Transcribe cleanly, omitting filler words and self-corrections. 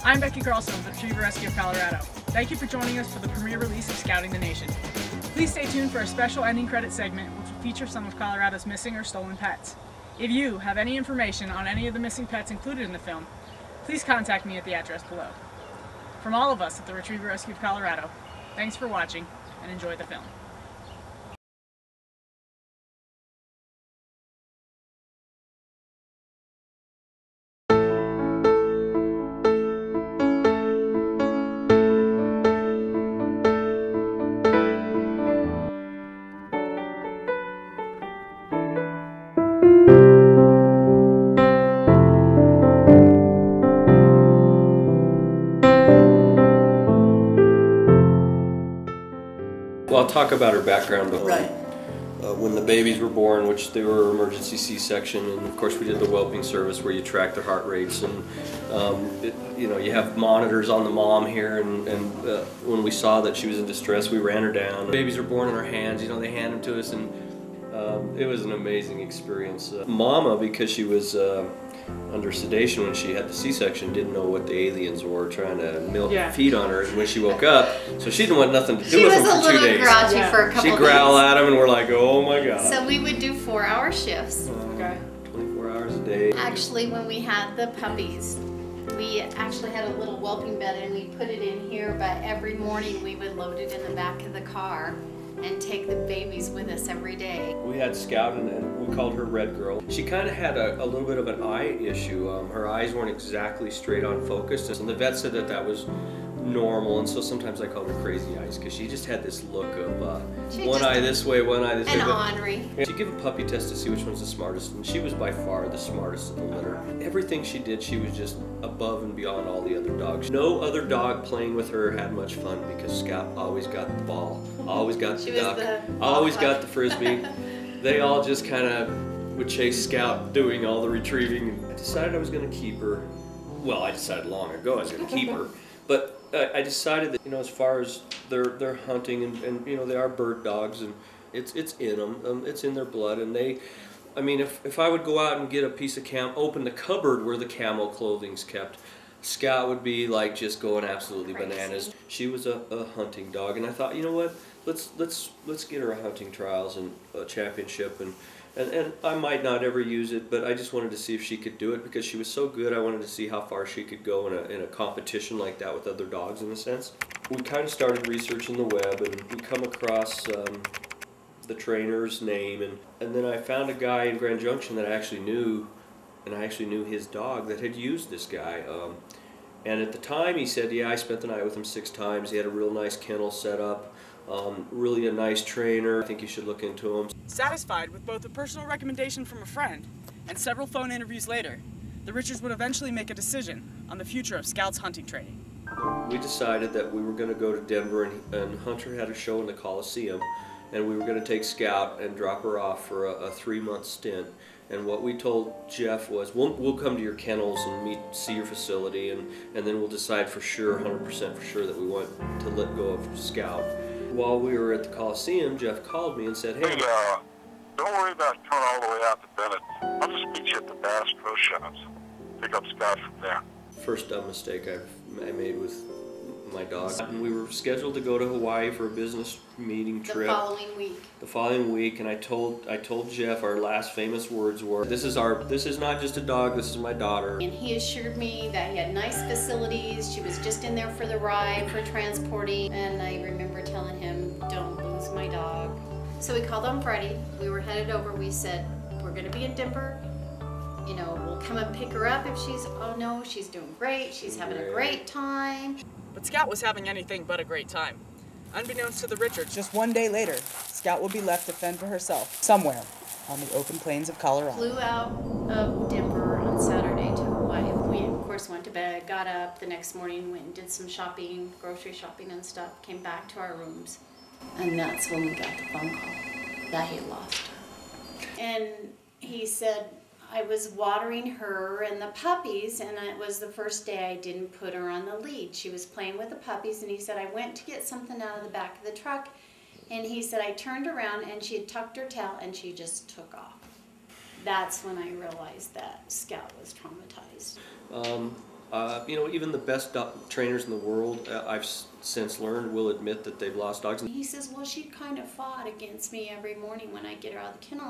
I'm Becky Carlson of the Retriever Rescue of Colorado. Thank you for joining us for the premiere release of Scouting the Nation. Please stay tuned for a special ending credit segment which will feature some of Colorado's missing or stolen pets. If you have any information on any of the missing pets included in the film, please contact me at the address below. From all of us at the Retriever Rescue of Colorado, thanks for watching and enjoy the film. Well, I'll talk about her background, but Right. When the babies were born, which they were emergency C-section, and of course we did the whelping service where you track their heart rates, and you have monitors on the mom here, and when we saw that she was in distress, we ran her down. The babies are born in our hands, they hand them to us, and it was an amazing experience. Mama, because she was under sedation when she had the C-section, didn't know what the aliens were trying to milk and feed on her, and when she woke up, so she didn't want nothing to do with them for 2 days. She was a little grouchy for a couple days. She'd growl at them, and we're like, oh my god. So we would do 4-hour shifts. 24 hours a day. Actually, when we had the puppies, we actually had a little whelping bed and we put it in here, but every morning we would load it in the back of the car and take the babies with us every day. We had Scout, and we called her Red Girl. She kind of had a little bit of an eye issue. Her eyes weren't exactly straight on focus, and the vet said that that was normal, and so sometimes I called her Crazy Eyes because she just had this look of one eye this way, one eye this way. And ornery. She gave a puppy test to see which one's the smartest, and she was by far the smartest in the litter. Everything she did, she was just above and beyond all the other dogs. No other dog playing with her had much fun because Scout always got the ball, always got the duck, always got the frisbee. They all just kind of would chase Scout doing all the retrieving. I decided I was going to keep her. Well, I decided long ago I was going to keep her, but I decided that, as far as they're hunting and they are bird dogs, and it's in them, it's in their blood, and if I would go out and get a piece of open the cupboard where the camo clothing's kept, Scout would be like just going absolutely bananas. She was a hunting dog, and I thought, you know what, let's get her a hunting trials and a championship, and I might not ever use it, but I just wanted to see if she could do it because she was so good. I wanted to see how far she could go in a competition like that with other dogs, in a sense. We kind of started researching the web, and we come across the trainer's name, and then I found a guy in Grand Junction that I actually knew, and I actually knew his dog that had used this guy. And at the time he said, yeah, I spent the night with him 6 times. He had a real nice kennel set up. Really a nice trainer. I think you should look into him. Satisfied with both a personal recommendation from a friend and several phone interviews later, the Richards would eventually make a decision on the future of Scout's hunting training. We decided that we were going to go to Denver, and Hunter had a show in the Coliseum, and we were going to take Scout and drop her off for a 3-month stint. And what we told Jeff was, we'll come to your kennels and see your facility, and then we'll decide for sure, 100% for sure, that we want to let go of Scout. While we were at the Coliseum, Jeff called me and said, hey, don't worry about coming all the way out to Bennett. I'll just meet you at the Bass Pro Shops. Pick up Scout from there. First dumb mistake I made with my dog. And we were scheduled to go to Hawaii for a business meeting trip. The following week, and I told Jeff our last famous words were, this is not just a dog, this is my daughter. And he assured me that he had nice facilities. She was just in there for the ride, for transporting, and I remember telling him, don't lose my dog. So we called on Friday. We were headed over. We said, we're going to be in Denver. We'll come and pick her up if she's doing great. She's having a great time. But Scout was having anything but a great time. Unbeknownst to the Richards, just 1 day later, Scout would be left to fend for herself somewhere on the open plains of Colorado. Flew out of Denver on Saturday to Hawaii. We, of course, went to bed, got up the next morning, went and did some shopping, grocery shopping and stuff, came back to our rooms. And that's when we got the phone call that he had lost her. And he said, I was watering her and the puppies, and it was the first day I didn't put her on the lead. She was playing with the puppies, and he said, I went to get something out of the back of the truck, and he said, I turned around, and she had tucked her tail, and she just took off. That's when I realized that Scout was traumatized. You know, even the best trainers in the world, I've since learned, will admit that they've lost dogs. He says, well, she kind of fought against me every morning when I get her out of the kennel.